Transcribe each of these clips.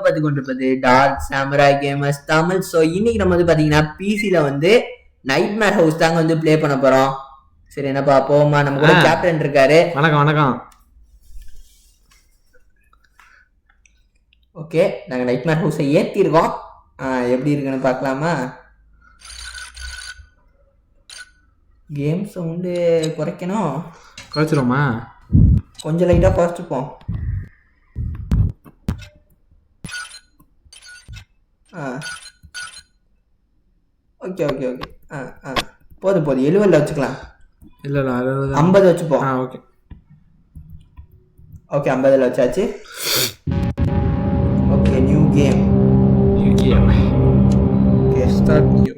பார்த்து கொண்டிருப்பது dark samurai gamers Tamil. So இன்னைக்கு நம்ம வந்து பார்த்தீங்கன்னா பிசியில் வந்து நைட்மேர் ஹவுஸ் தாங்க வந்து ப்ளே பண்ண போகிறோம். சரி என்னப்பா போமா, நம்ம கூட கேப்டன் இருக்காரு. வணக்கம் வணக்கம். ஓகே, நாங்கள் நைட்மேர் ஹவுஸை ஏற்றிருக்கோம். எப்படி இருக்குன்னு பார்க்கலாமா? கேம் சவுண்டு குறைக்கணும். குறைச்சிருவோமா? கொஞ்சம் லைட்டாக குறைச்சிப்போம். Okay okay okay. போதும் 70 வச்சுக்கலாம். இல்லை 50 வச்சுப்போம். ஓகே ஓகே 50 வச்சாச்சு. Okay new game. Okay start new.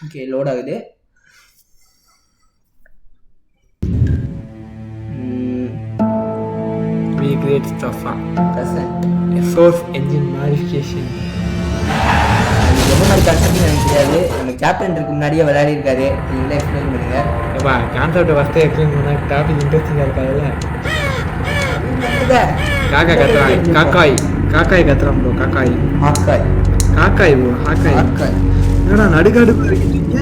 Okay load ஆகுது. Recreate stuff. Present. Source engine modification. எந்த மாதிரி கான்செப்ட்னு எனக்கு தெரியாது. நம்ம கேப்டன் இருக்கு முன்னாடியே விளையாடி இருக்காரு. நீங்களே எக்ஸ்பிளைன் பண்ணுங்க. ஏப்பா கான்செப்ட் ஃபஸ்ட்டே எக்ஸ்பிளைன் பண்ணா டாபிக் இன்ட்ரெஸ்டிங்காக இருக்காதுல்ல. காக்கா கத்துறாய். காக்காய் கத்துறான் ப்ரோ. காக்காய் ப்ரோ. காக்காய் என்னடா நடுக்காடு இருக்கீங்க?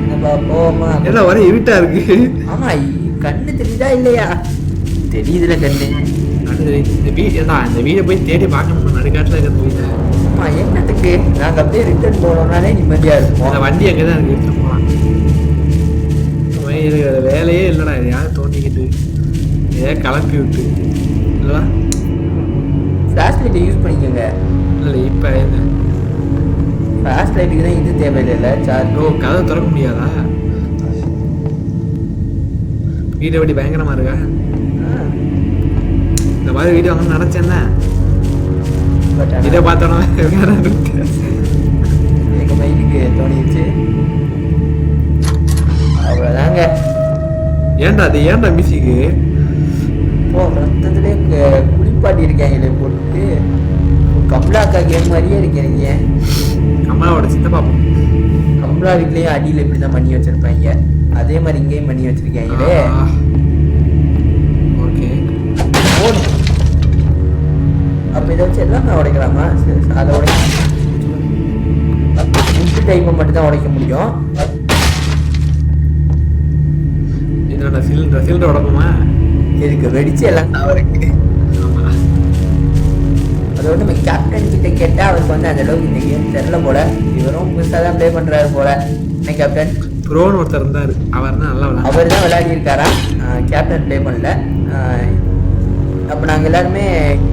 என்னப்பா போமா? எல்லாம் ஒரே இருட்டா இருக்கு. ஆமா, கண்ணு தெரியுதா இல்லையா? தெரியுதுல கண்ணு. இந்த வீடை போய் தேடி பார்க்கணும். நடுக்காட்டில் இருக்கிற வீட்டை. ஆமா, என்னத்துக்கு நாங்கள் அப்படியே ரிட்டர்ன் போனோம்னாலே நிம்மதியா இருக்கும். அந்த வண்டி அங்கே தான் இருக்கு, எடுத்து போகலாம். வேலையே இல்லைடா. இது யாரும் தோண்டிக்கிட்டு ஏதோ கிளப்பி விட்டு இல்லைவா? ஃப்ளாஷ் லைட்டை யூஸ் பண்ணிக்கோங்க. இல்லை இப்போ என்ன ஃப்ளாஷ் லைட்டுக்கு தான் இது தேவையில்லை. சார்ஜ். கதவை திறக்க முடியாதா? வீடை எப்படி பயங்கரமா இருக்கா? இந்த மாதிரி வீடியோ வாங்கணும்னு நினைச்சேன்னா இதை பார்த்தோன்னா எங்கள் மைண்டுக்கு தோணிடுச்சு. அவ்வளோதாங்க. ஏன்டா மியூசிக்கு இப்போ ரத்தத்திலே குளிப்பாட்டி இருக்காங்களே போட்டு. கமலாக்கா கேம் மாதிரியே இருக்கீங்க. கமலாவோட சித்தப்பா. கமலா வீட்லேயும் அடியில் இப்படி தான் பண்ணி வச்சுருப்பாங்க. அதே மாதிரி இங்கேயும் பண்ணி வச்சுருக்காங்களே. ஓகே போதும். அப்போ இதை வச்சு எல்லாமே உடைக்கலாமா? சரி, அதை உடைக்க முட்டு டைப்பை மட்டும்தான் உடைக்க முடியும். என்னோட சிலிண்டர் உடம்புமா இதுக்கு வெடிச்சு எல்லாம் அவருக்கு. அதோட நம்ம கேப்டன் கிட்ட கேட்டால் அவருக்கு வந்து அந்த அளவுக்கு இந்த கேம் தெரில போல. இவரும் புதுசாக தான் ப்ளே பண்ணுறாரு போல. என்ன கேப்டன் ப்ரோன்னு ஒருத்தர் இருந்தார். அவர் தான் விளையாடி இருக்காரா. கேப்டன் ப்ளே பண்ணல. அப்போ நாங்கள் எல்லாருமே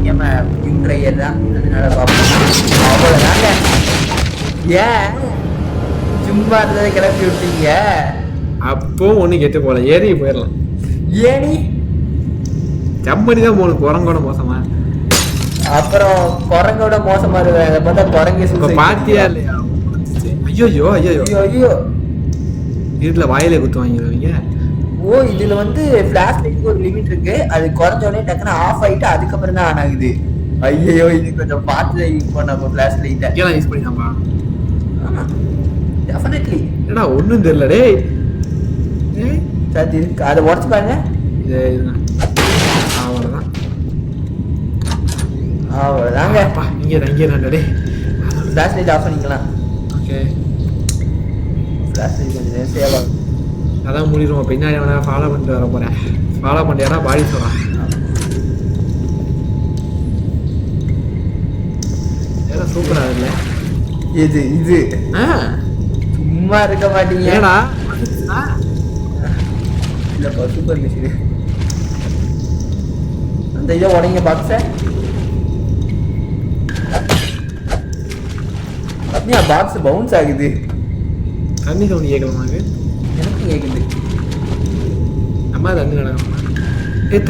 கேமை வின் ட்ரையர் தான். அதனால பார்ப்போம். அவ்வளோதாங்க. ஏன் சும்மா இருந்ததை கிளப்பி விட்டீங்க? அப்போ ஒன்று கெட்டு போகல. ஏறி போயிடலாம். ஏனி ஜம்மணி தான் போகணும். குரங்கோட மோசமா? அப்புறம் குரங்கோட மோசமா இருக்கு. அதை பார்த்தா குரங்கு பாத்தியா இல்லையா? ஐயோ வீட்டுல வாயிலே குத்து வாங்கிடுவீங்க. ஓ, இதுல வந்து ஃபிளாஷ் லைட்டுக்கு ஒரு லிமிட் இருக்கு. அது குறைஞ்ச உடனே டக்குன்னு ஆஃப் ஆயிட்டு அதுக்கப்புறம் தான் ஆன் ஆகுது. ஐயோ, இது கொஞ்சம் பார்த்து யூஸ் பண்ணாம ஃபிளாஷ் லைட்டை யூஸ் பண்ணிக்காமா? டெஃபினெட்லி. ஏடா ஒன்றும் தெரியல. டேய் சார் இருக்கு, அதை உடச்சு பாருங்க. அவ்வளோதாங்க. இங்கே தான் டே. ஃபிளாஷ் லைட் ஆஃப் பண்ணிக்கலாம். ஓகே, ஃபிளாஷ் லைட் கொஞ்சம் சேவ் ஆகும். அதான் முடிடுவோம். பின்னாடி வேணா ஃபாலோ பண்ணிட்டு வர போகிறேன். ஃபாலோ பண்ணியாரா பாடி சொல்கிறான். ஏதோ சூப்பராக இல்லை இது சும்மா இருக்க மாட்டீங்க. ஏடா இல்லைப்பா, சூப்பர் மிஷின். அந்த இதை உடங்க பாக்ஸை. அப்படியா பாக்ஸ் பவுன்ஸ் ஆகுது. தண்ணி சவுண்ட் கேட்கலாமாங்க? எனக்கு கேட்குது. அம்மா தண்ணி நடக்கணுமா?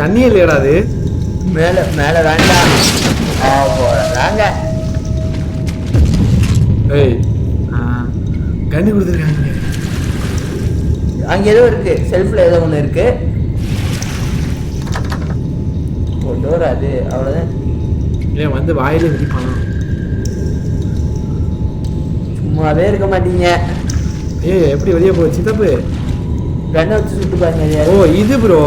தண்ணியே இல்லையடா. அது மேலே வேண்டாம். அவ்வளோதாங்க. கண்ணு கொடுத்துருக்காங்க. அங்கே ஏதோ இருக்கு. செல்ஃபில் ஏதோ ஒன்று இருக்கு. டோர் அது. அவ்வளோதான். இல்லை வந்து வாயிலே விதிப்பானா? சும்மாவே இருக்க மாட்டீங்க. ஏய் எப்படி வெளியே போச்சு சித்தப்பு? கண்ணை வச்சு சுட்டு பாருங்க. ஓ இது ப்ரோ.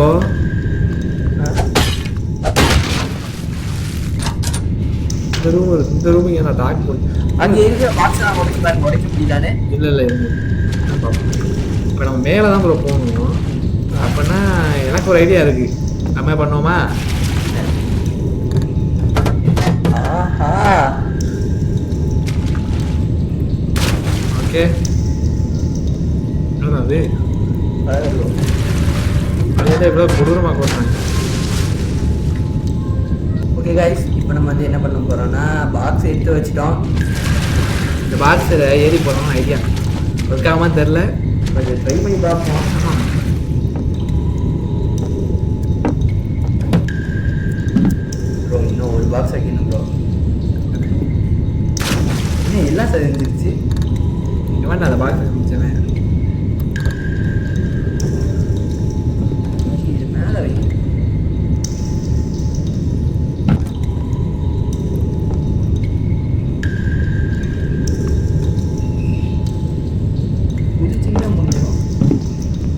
இந்த ரூம் இங்க நான் டாக் பண்ணி அங்க இருக்க பாக்ஸ் நான் உடைச்சு பாருங்க. உடைக்க முடியலானே? இல்லை இப்போ நம்ம மேலே தான் ப்ரோ போகணும். அப்படின்னா எனக்கு ஒரு ஐடியா இருக்கு. நம்ம பண்ணுவோமா? ஆஹா ஓகே. அது அதே இவ்வளோ கொடூரமாக போட்டாங்க. ஓகே கைஸ், இப்போ நம்ம வந்து என்ன பண்ண போகிறோம்னா பாக்ஸ் எடுத்து வச்சுட்டோம். இந்த பாக்ஸில் ஏறி போகணும் ஐடியா ஒர்க் ஆகாமல் தெரில. கொஞ்சம் ட்ரை பண்ணி பார்ப்போம். ப்ரோ இன்னும் ஒரு பாக்ஸ் வைக்கணும் ப்ரோ. இன்னும் எல்லாம் சரிஞ்சிருச்சு. வேண்டாம் அந்த பாக்ஸ் முடிச்சவன் இது மேலே வைக்கணும்.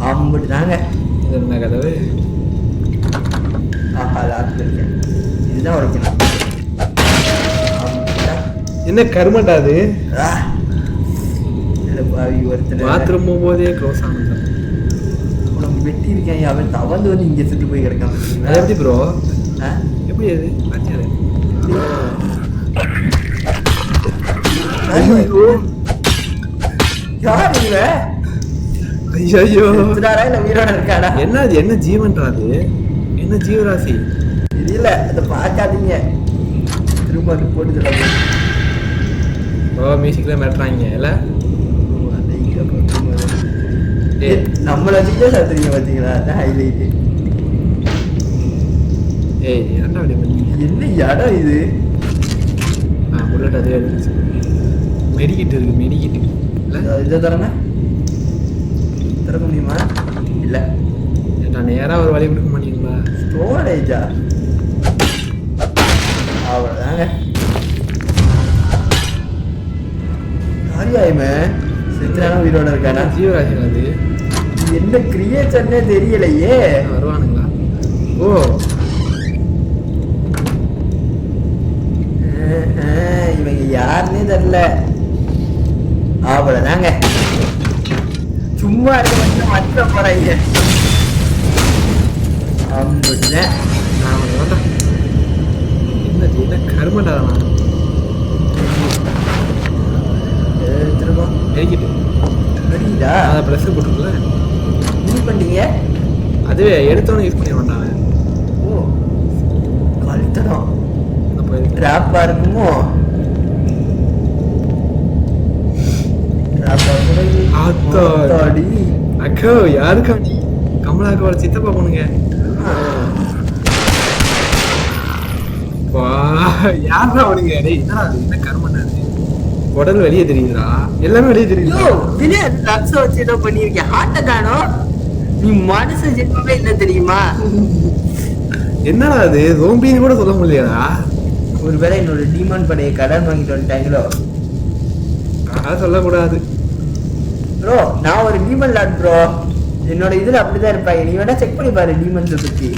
ஆம்பட்டு தாங்க இது என்ன கதவு? ஆஹா லாஸ்ட் இருக்கேன். இதுதான் உடைக்கணும். என்ன கருமண்டா அது? ஒருத்தர் பாத்ரூம் போகும்போதே க்ளோஸ் ஆனது. நம்ம வெட்டி இருக்கேன். அவன் தவந்து வந்து இங்கே சுட்டு போய் கிடக்காம. அது எப்படி ப்ரோ? எப்படி அது ஆச்சாரு? யார் இவங்க? ஐயோ இல்ல உயிரோட இருக்காடா? என்ன அது? என்ன ஜீவன்டா அது? என்ன ஜீவராசி? இது இல்ல, அதை பார்க்காதீங்க. திரும்ப அது போட்டு மியூசிக்ல மிரட்டுறாங்க இல்ல? நம்மள வச்சுக்கிட்டே சாத்துறீங்க பாத்தீங்களா? அதான் ஹைலைட். ஏய் என்ன அப்படி பண்ணீங்க? என்ன இடம் இது? புல்லட் அதே இருந்துச்சு. மெடிக்கிட்டு இருக்கு. மெடிக்கிட்டு இல்ல? இதை திறங்க. திறக்க முடியுமா? இல்ல நான் நேரா ஒரு வழி கொடுக்க மாட்டீங்களா? ஸ்டோரேஜா? அவ்வளோதாங்க. ஆரியாயுமே சித்திரான உயிரோட இருக்கானா? ஜீவராசி அது என்ன கிரியேச்சர்னே தெரியலையே. வருவானுங்களா? ஓ இவங்க யாருன்னே தெரியல. அவ்வளோதாங்க. சும்மா இருக்க மட்டும் மற்ற போறாங்க. என்ன கருமண்டா திரும்ப எரிக்கிட்டு அதை ப்ளஸ் போட்டுருக்குல்ல யூஸ் பண்ணிட்டீங்க. அதுவே எடுத்தோன்னு யூஸ் பண்ணி மாட்டாங்க. ஓ கழுத்தடம் ட்ராப்பா இருக்குமோ? அக்கா யாருக்கா நீ? கமலாக்காவோட சித்தப்பா பொண்ணுங்க. யாரா அவனுங்க? டேய் என்னடா அது? என்ன கர்மண்டா அது? உடல் வெளியே தெரியுதுடா. எல்லாமே வெளியே தெரியுது. லக்ஸ் வச்சு ஏதோ பண்ணிருக்கேன். ஹார்ட்ட காணோம். நீ மனசு ஜென்மமே இல்லை தெரியுமா? என்னடா அது? ஜோம்பின்னு கூட சொல்ல முடியலடா. ஒருவேளை என்னோட டீமான் படையை கடன் வாங்கிட்டு வந்துட்டாங்களோ? அதான் சொல்லக்கூடாது ப்ரோ. நான் ஒரு டீமன் லாட் ப்ரோ. என்னோட இதுல அப்படிதான் இருப்பாங்க. நீ வேணா செக் பண்ணி பாரு டீமன்ஸை பத்தி.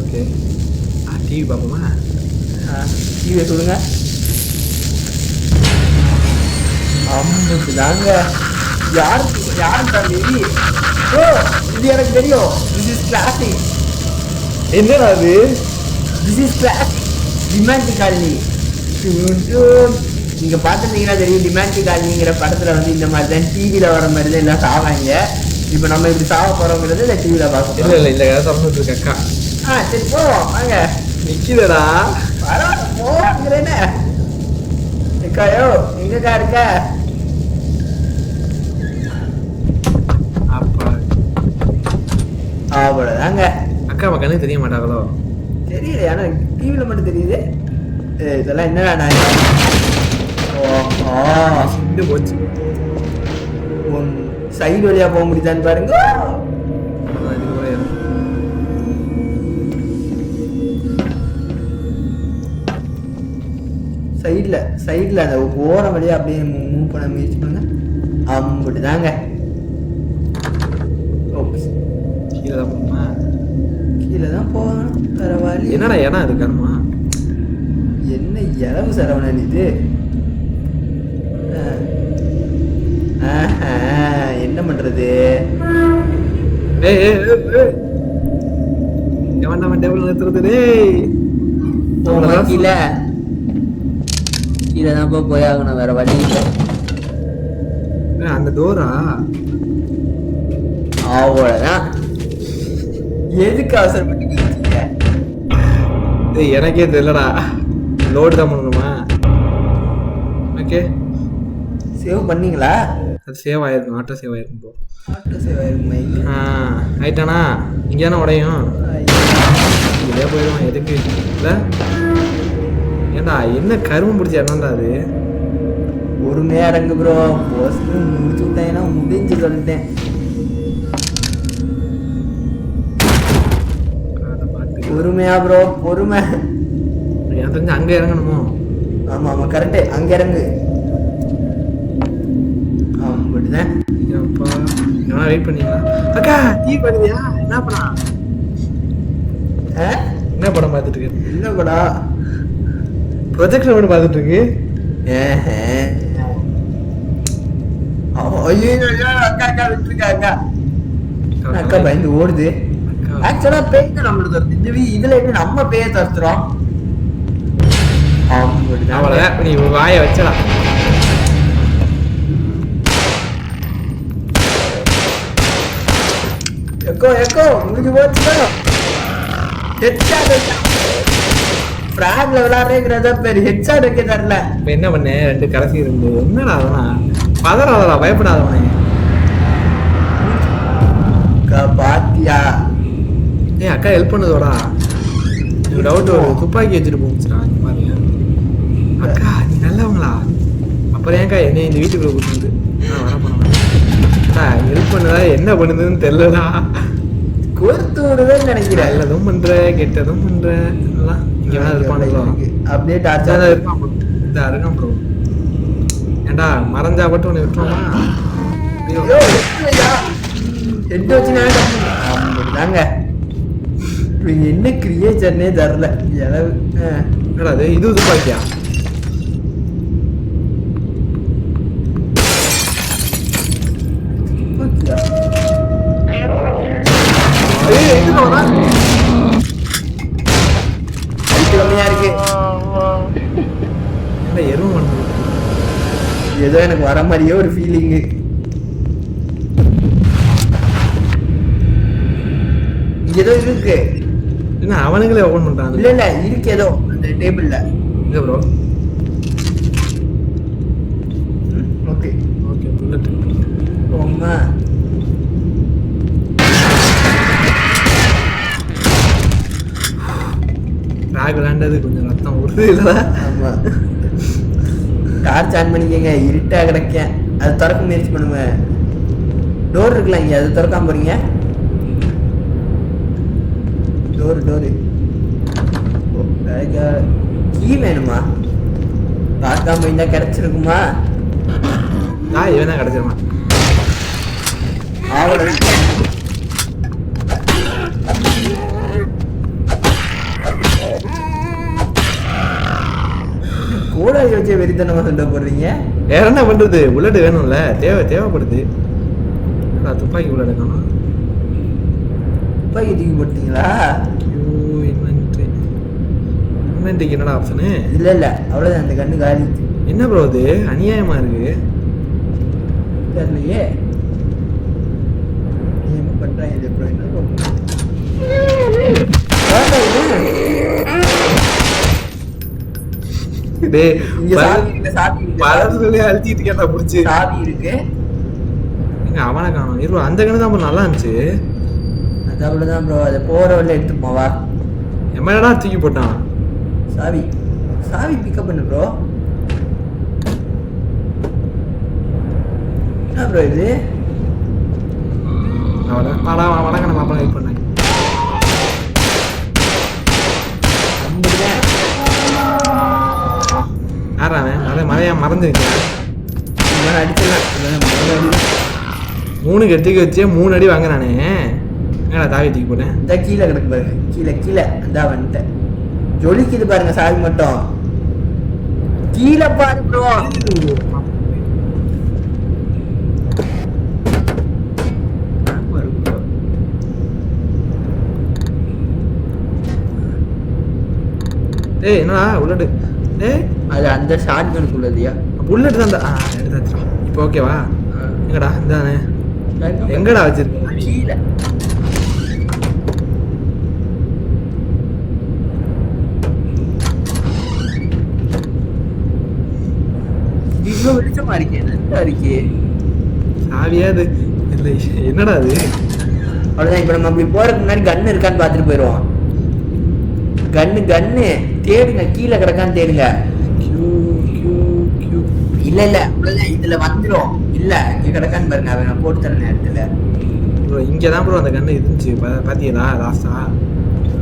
ஓகே டிவி பார்ப்போமா? டிவியை சொல்லுங்க. தாங்க யாருக்கு தம்பி? ப்ரோ இது எனக்கு தெரியும். This is classic. என்னடா அது? This is classic. Demonte Colony. நீங்க பார்த்துருந்தீங்கன்னா தெரியும். டிமாண்டிக் காலனிங்கிற படத்துல வந்து இந்த மாதிரி தான் டிவியில வர மாதிரி தான் எல்லாம் சாவாங்க. இப்போ நம்ம இப்படி சாவ போறோங்கிறது இந்த டிவியில பார்க்க. இல்ல திறந்துட்டு இருக்க அக்கா. சரி போவோம் வாங்க. நிக்கிறடா. பரவாயில்ல போங்கிறேன்னு. அக்காயோ எங்கக்கா இருக்க? அப்பா அவ்வளோதாங்க. அக்கா கண்ணு தெரிய மாட்டாங்களோ? தெரியல. ஆனா டிவியில மட்டும் தெரியுது. இதெல்லாம் என்னடா நான் போச்சு. சைடு வழியா போக முடியுதான்னு பாருங்க. சைடுல அந்த ஓரம் வழியா அப்படியே மூவ் பண்ண முயற்சி பண்ணுங்க. அப்படிதாங்க. ஓகே கீழே தான் போகணுமா? கீழே தான் போகணும், வேற வழி. என்னடா இடம் அது கருமா? என்ன இளவு சரவணன் இது? என்ன பண்றது? எவன் நம்ம டேபிள் நிறுத்துறது? டேய் கீழே கீழே தான் போய் ஆகணும், வேற வழி இல்லை. அந்த டோரா? அவ்வளோதான். எதுக்கு அவசரப்பட்டு? எனக்கே தெரியலடா. லோடு தான் பண்ணணுமா? ஓகே, சேவ் பண்ணீங்களா? அது சேவ் ஆயிருக்கும், ஆட்டோ சேவ் ஆயிருக்கும் ப்ரோ. ஆட்டோ சேவ் ஆயிருக்கும். ஆயிட்டானா? இங்கே தானே உடையும், இதே போயிடுவான். எதுக்கு இல்லை? ஏண்டா என்ன கரும்பு பிடிச்ச என்னண்டா அது? பொறுமையா இறங்கு ப்ரோ. போஸ்ட் முடிச்சு விட்டேன்னா முடிஞ்சு சொல்லிட்டேன். பொறுமையா ப்ரோ, பொறுமை. எனக்கு தெரிஞ்சு அங்கே இறங்கணுமோ? ஆமா ஆமா கரெக்டு, அங்க இறங்கு. அப்படிதான். அப்பா எவனா வெயிட் பண்ணீங்களா? அக்கா டீ பண்ணுவியா? என்ன பண்ணா? என்ன படம் பார்த்துட்டு இருக்கு? என்ன படம்? ப்ரொஜெக்டர் மட்டும் பார்த்துட்டு இருக்கு. அக்கா விட்டுருக்காங்க. அக்கா பயந்து ஓடுது. ஆக்சுவலா பேய் தான் நம்மளுக்கு வருது. இந்த இதுல எப்படி நம்ம பேய தடுத்துறோம்? அவ்வளவுதான், நீ வாய வச்சடா. எக்கோ எக்கோ முடிஞ்சு போச்சுடா. ஹெட்ஷாட் ஃப்ராக்ல விளையாடுறேங்கிறத பேர் ஹெட்ஷாட் வைக்க தரல. இப்போ என்ன பண்ண? 2 கடைசி இருந்து என்னடா அதெல்லாம் பதறாதடா, பயப்படாதவனே. பாத்தியா? ஏய் அக்கா ஹெல்ப் பண்ணுதோடா. எனக்கு டவுட் ஒரு துப்பாக்கி வச்சுட்டு போச்சுடா. பாருங்க அக்கா, நீ நல்லவங்களா? அப்புறம் ஏன்க்கா என்ன இந்த வீட்டுக்குள்ள கூப்பிட்டு வர பண்ண ஹெல்ப் பண்ணுதா? என்ன பண்ணுதுன்னு தெரியலடா. கொடுத்து விடுவேன்னு நினைக்கிறேன். நல்லதும் பண்ற கெட்டதும் பண்ற எல்லாம் இங்க வேணா இருப்பானுங்களோ? அப்படியே டார்ச்சர் இருப்பான் ப்ரோ. ஏண்டா மறைஞ்சா மட்டும் உன்னை விட்டுருவோமா? எட்டு வச்சு தாங்க. என்ன கிரியேச்சர்னே தரல. என்னடா அது? இது துப்பாக்கியா? ஏதோ எனக்கு வர மாதிரியே ஒரு ஃபீலிங். ஏதோ இருக்கு. என்ன அவனுங்களே ஓபன் பண்றாங்க? இல்ல இல்ல இருக்கு ஏதோ அந்த டேபிள்ல. இங்க ப்ரோ. Okay okay bullet. ஓமா ராக் விளையாண்டது கொஞ்சம் ரத்தம் ஊறுது இல்ல? ஆமா. டார்ச் ஆன் பண்ணிக்கங்க, இருட்டா கிடக்கேன். அது திறக்க முயற்சி பண்ணுங்க. டோர் இருக்குல்ல இங்க, அது திறக்காம போறீங்க. டோர் கீ வேணுமா? பார்க்காம இருந்தா கிடைச்சிருக்குமா? நான் இவனா கிடைச்சிருமா? கூடாது வச்சு வெறித்தனமா சொல்ல போடுறீங்க. வேற என்ன பண்றது? புல்லட் வேணும்ல, தேவைப்படுது. துப்பாக்கி புல்லட் காணும். துப்பாக்கி தூக்கி போட்டீங்களா? இன்வென்ட்ரிக்கு என்னடா ஆப்ஷனு? இல்ல அவ்வளவுதான், அந்த கண்ணு காலி. என்ன ப்ரோ இது அநியாயமா இருக்கு. தெரியலையே என்ன பண்றாங்க இது ப்ரோ. என்ன அழுத்திட்டு கேட்டா புடிச்சு சாவி இருக்கு. அவனை காணும். இரு அந்த கண்ணு தான் நல்லா இருந்துச்சு. அது அவ்வளவுதான் ப்ரோ. அதை போற வழியில எடுத்து போவா. எம்மாடா தூக்கி போட்டான்? சாவி பிக்கப் பண்ணு ப்ரோ. என்ன ப்ரோ இது? வடக்கண மாப்பா வெயிட் பண்ணேன். மழையா மறந்துருக்கேன். அடிச்சிடலாம். 3 கெட்டிக்கு வச்சே 3 அடி வாங்குறானே. ஏன்னா தாவி தூக்கி போட்டேன். இந்த கீழே கிடக்கு பாருங்க, கீழே கீழே அந்த வந்துட்டேன். ஜொலிக்குது பாருங்க சாவி மட்டும். கீழே பாரு ப்ரோ. டேய் என்னடா புல்லட்? டேய் அது அந்த ஷார்ட் கனுக்குள்ளதுயா. புல்லட் தான். எடுத்தாச்சுடா. இப்போ ஓகேவா? எங்கடா இதானே? எங்கடா வச்சிருக்க? கீழே. இவ்வளோ வெளிச்சமா இருக்கே, நல்லா இருக்கே. சாவியா அது? இல்லை என்னடா அது? அவ்வளோதான். இப்போ நம்ம அப்படி போறதுக்கு முன்னாடி கன்னு இருக்கான்னு பார்த்துட்டு போயிடுவோம். கன்னு தேடுங்க, கீழே கிடக்கான்னு தேடுங்க. இல்ல இல்ல அவ்வளவுதான், இதுல வந்துடும். இல்ல இங்க கிடக்கான்னு பாருங்க, அவன் போட்டு தர நேரத்துல. ப்ரோ இங்கே தான் ப்ரோ அந்த கன்று இருந்துச்சு. பார்த்தீங்களா லாஸ்டா?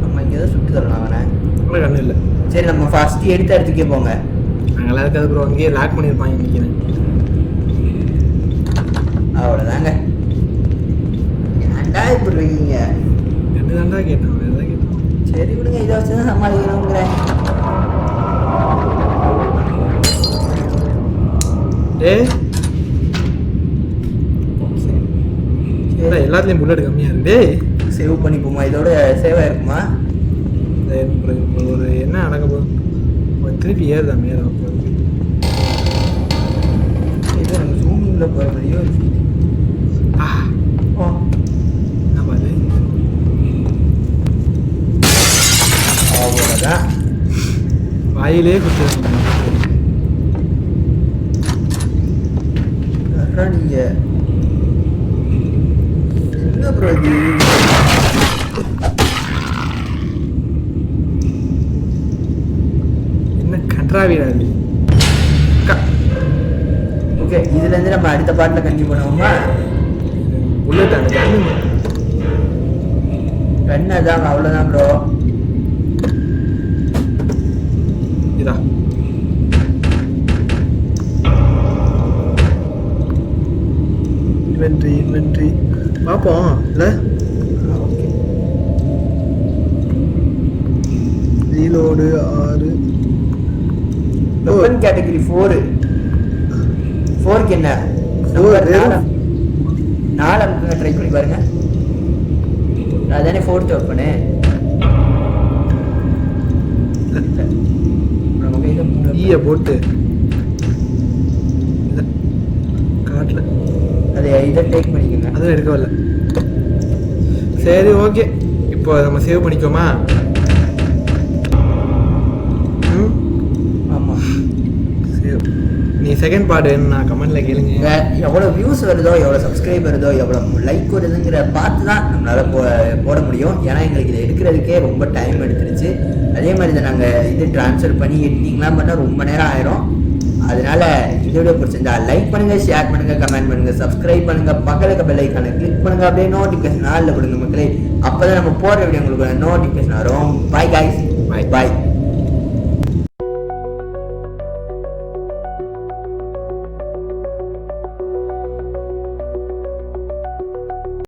நம்ம இங்கே தான் சுட்டு தரணும் அவனை. அவ்வளோ கன்று இல்லை. சரி நம்ம ஃபர்ஸ்ட் எடுத்த இடத்துக்கே போங்க. அங்கெல்லாம் இருக்காது ப்ரோ, அங்கேயே லாக் பண்ணியிருப்பாங்க நினைக்கிறேன். அவ்வளோதாங்க. ஏன்டா இப்படி இருக்கீங்க? கன்று தாண்டா கேட்டேன், வேறு தான் கேட்டேன். சரி விடுங்க, இதை வச்சு தான் சமாளிக்கணுங்கிறேன். டேய் எல்லாத்துலேயும் புல்லட் கம்மியாக இருக்கு. டேய் சேவ் பண்ணிப்போமா? இதோட சேவ் ஆயிருக்குமா? ஒரு என்ன நடக்க போகுது? திருப்பி ஏறுதான் மேலே போகுது. இது நம்ம ஜூமிங்கில் போகிற மாதிரியோ என்ன பாரு. அவ்வளோதான். வாயிலே குத்து நீங்க என்ன ப்ரோ இது? என்ன கன்றாவிடாது. ஓகே, இதுல இருந்து நம்ம அடுத்த பாட்டில் கண்டினியூ பண்ணுவோமா? புல்லட் அந்த கண்ணு தான். அவ்வளோதான் ப்ரோ. இதா இன்வென்ட்ரி பார்ப்போம். இல்லை ஓகே, ரீலோடு 6 வெப்பன் கேட்டகரி 4. 4க்கு என்ன? 4 அமுக்குங்க, ட்ரை பண்ணி பாருங்க. அதானே 4th வெப்பனு. நம்ம கையில் ஈயை போட்டு காட்டில் அதை இதை டேக் பண்ணிக்கோங்க. அதுவும் எடுக்கவில்லை. சரி ஓகே, இப்போ நம்ம சேவ் பண்ணிக்கோமா? ஆமாம், சேவ். நீ செகண்ட் பார்ட் வேணும்னா கமெண்ட்ல கேளுங்க. எவ்வளோ வியூஸ் வருதோ, எவ்வளோ சப்ஸ்கிரைப் வருதோ, எவ்வளோ லைக் வருதுங்கிற பார்த்து தான் நம்மளால் போட முடியும். ஏன்னா எங்களுக்கு இதை எடுக்கிறதுக்கே ரொம்ப டைம் எடுத்துருச்சு. அதே மாதிரி இதை நாங்கள் இது ட்ரான்ஸ்ஃபர் பண்ணி எடிட்டிங்லாம் பண்ணால் ரொம்ப நேரம் ஆயிரும். அதனால இந்த வீடியோ பிடிச்சிருந்தா லைக் பண்ணுங்க, ஷேர் பண்ணுங்க, கமெண்ட் பண்ணுங்க, சப்ஸ்கிரைப் பண்ணுங்க, பக்கத்துக்கு பெல் ஐக்கானை கிளிக் பண்ணுங்க. அப்படியே நோட்டிஃபிகேஷன் ஆல்ல கொடுங்க மக்களே. அப்பதான் நம்ம போடுற வீடியோ உங்களுக்கு நோட்டிஃபிகேஷன் வரும். பாய் கைஸ், பாய்.